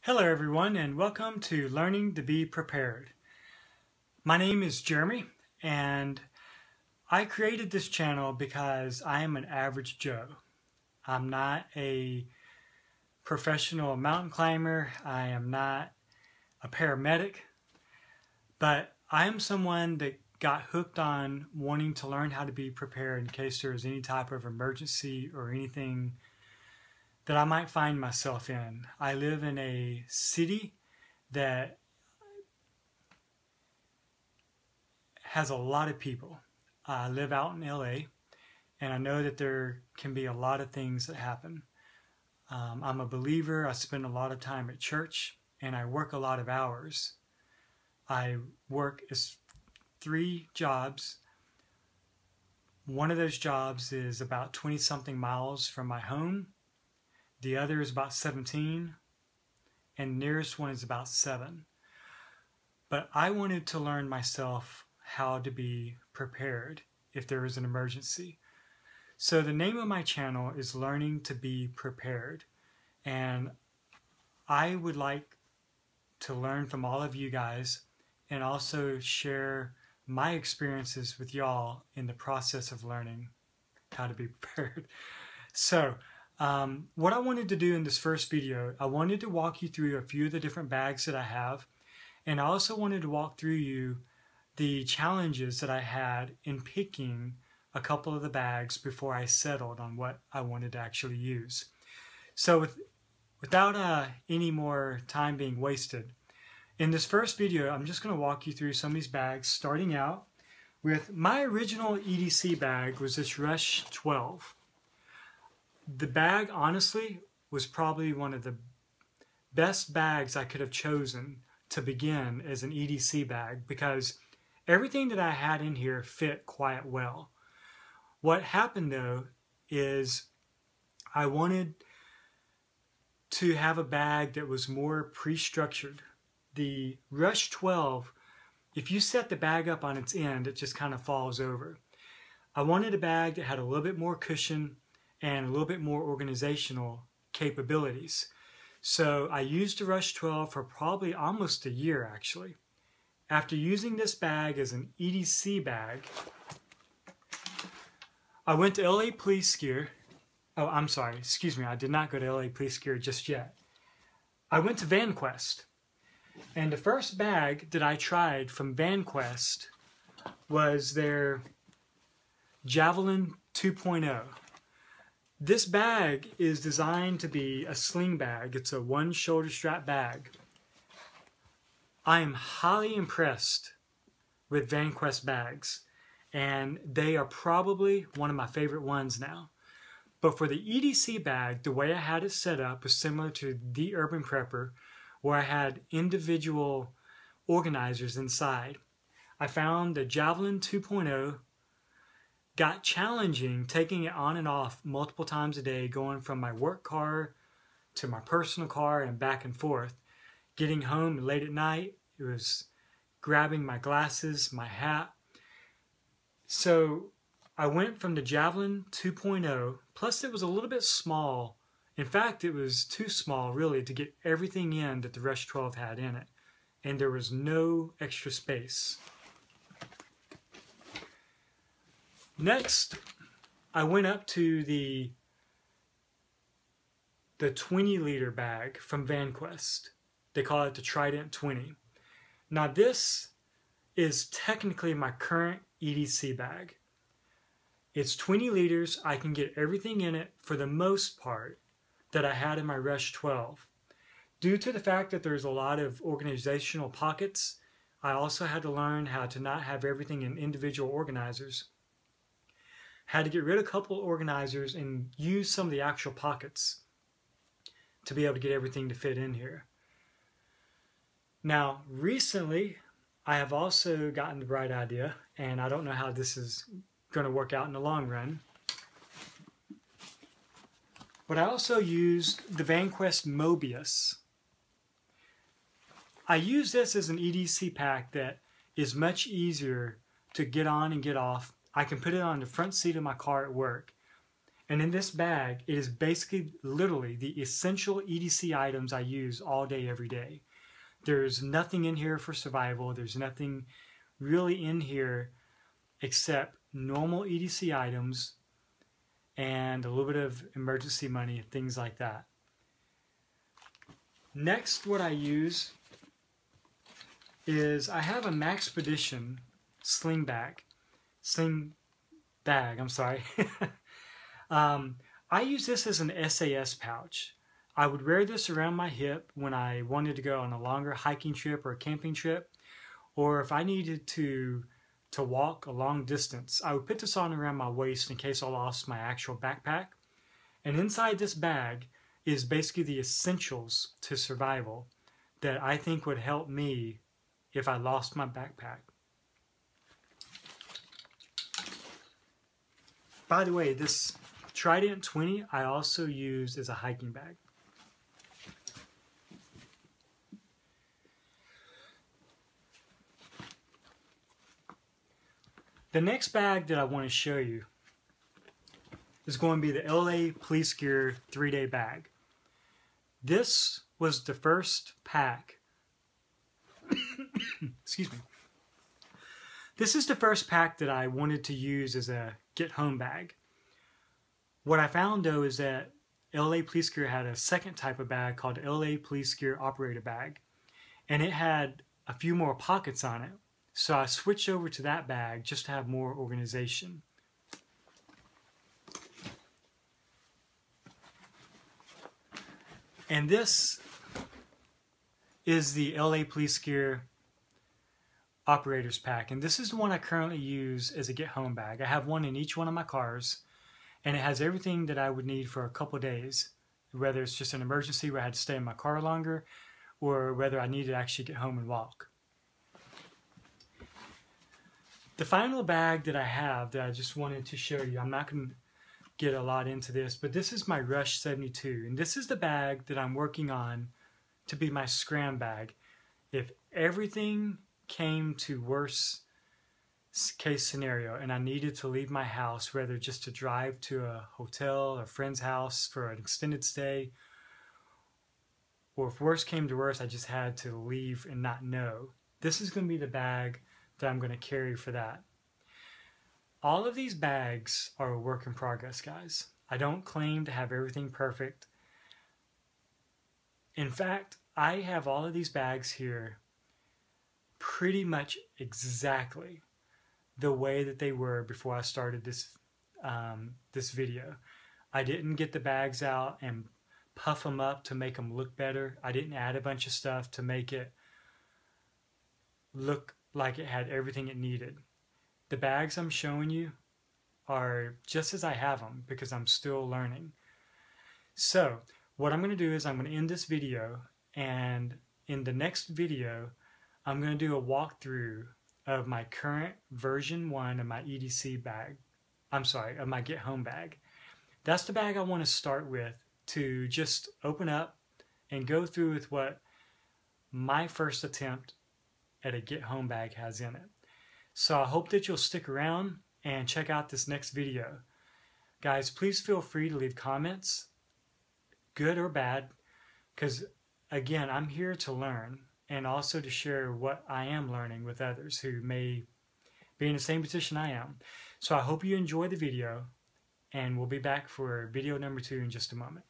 Hello everyone and welcome to Learning to Be Prepared. My name is Jeremy and I created this channel because I am an average Joe. I'm not a professional mountain climber, I am not a paramedic, but I am someone that got hooked on wanting to learn how to be prepared in case there is any type of emergency or anything that I might find myself in. I live in a city that has a lot of people. I live out in LA and I know that there can be a lot of things that happen. I'm a believer. I spend a lot of time at church and I work a lot of hours. I work 3 jobs. One of those jobs is about 20-something miles from my home. The other is about 17, and the nearest one is about 7. But I wanted to learn myself how to be prepared if there is an emergency. So the name of my channel is Learning to Be Prepared, and I would like to learn from all of you guys and also share my experiences with y'all in the process of learning how to be prepared. So what I wanted to do in this first video, I wanted to walk you through a few of the different bags that I have, and I also wanted to walk through you the challenges that I had in picking a couple of the bags before I settled on what I wanted to actually use. So without any more time being wasted, in this first video I'm just going to walk you through some of these bags, starting out with my original EDC bag was this Rush 12. The bag, honestly, was probably one of the best bags I could have chosen to begin as an EDC bag because everything that I had in here fit quite well. What happened though is I wanted to have a bag that was more pre-structured. The Rush 12, if you set the bag up on its end, it just kind of falls over. I wanted a bag that had a little bit more cushion and a little bit more organizational capabilities. So I used the Rush 12 for probably almost a year actually. After using this bag as an EDC bag, I went to LA Police Gear. Oh, I'm sorry, excuse me, I did not go to LA Police Gear just yet. I went to VanQuest, and the first bag that I tried from VanQuest was their Javelin 2.0. This bag is designed to be a sling bag. It's a one shoulder strap bag. I am highly impressed with VanQuest bags, and they are probably one of my favorite ones now. But for the EDC bag, the way I had it set up was similar to the Urban Prepper, where I had individual organizers inside. I found the Javelin 2.0 got challenging taking it on and off multiple times a day, going from my work car to my personal car and back and forth. Getting home late at night, it was grabbing my glasses, my hat. So I went from the Javelin 2.0, plus it was a little bit small. In fact, it was too small really to get everything in that the Rush 12 had in it. And there was no extra space. Next, I went up to the 20-liter bag from VanQuest. They call it the Trident 20. Now this is technically my current EDC bag. It's 20 liters. I can get everything in it for the most part that I had in my Rush 12. Due to the fact that there's a lot of organizational pockets, I also had to learn how to not have everything in individual organizers. Had to get rid of a couple of organizers and use some of the actual pockets to be able to get everything to fit in here. Now, recently, I have also gotten the bright idea, and I don't know how this is going to work out in the long run, but I also used the VanQuest Mobius. I use this as an EDC pack that is much easier to get on and get off. I can put it on the front seat of my car at work. And in this bag, it is basically literally the essential EDC items I use all day, every day. There's nothing in here for survival. There's nothing really in here except normal EDC items and a little bit of emergency money and things like that. Next, what I use is I have a Maxpedition sling bag, I'm sorry. I use this as an SAS pouch. I would wear this around my hip when I wanted to go on a longer hiking trip or a camping trip, or if I needed to walk a long distance. I would put this on around my waist in case I lost my actual backpack. And inside this bag is basically the essentials to survival that I think would help me if I lost my backpack. By the way, this Trident 20 I also use as a hiking bag. The next bag that I want to show you is going to be the LA Police Gear 3-day bag. This was the first pack. Excuse me. This is the first pack that I wanted to use as a get home bag. What I found though is that LA Police Gear had a second type of bag called LA Police Gear Operator Bag, and it had a few more pockets on it. So I switched over to that bag just to have more organization. And this is the LA Police Gear Operators Pack, and this is the one I currently use as a get home bag. I have one in each one of my cars, and it has everything that I would need for a couple days, whether it's just an emergency where I had to stay in my car longer, or whether I need to actually get home and walk. The final bag that I have that I just wanted to show you, I'm not going to get a lot into this, but this is my Rush 72, and this is the bag that I'm working on to be my scram bag. If everything came to worst case scenario and I needed to leave my house, whether just to drive to a hotel or a friend's house for an extended stay, or if worst came to worst I just had to leave and not know, this is going to be the bag that I'm going to carry for that. All of these bags are a work in progress, guys. I don't claim to have everything perfect. In fact, I have all of these bags here pretty much exactly the way that they were before I started this video. I didn't get the bags out and puff them up to make them look better. I didn't add a bunch of stuff to make it look like it had everything it needed. The bags I'm showing you are just as I have them because I'm still learning. So what I'm going to do is I'm going to end this video, and in the next video I'm going to do a walkthrough of my current version 1 of my EDC bag. I'm sorry, of my get home bag. That's the bag I want to start with to just open up and go through with what my first attempt at a get home bag has in it. So I hope that you'll stick around and check out this next video. Guys, please feel free to leave comments, good or bad, because again, I'm here to learn and also to share what I am learning with others who may be in the same position I am. So I hope you enjoy the video, and we'll be back for video number 2 in just a moment.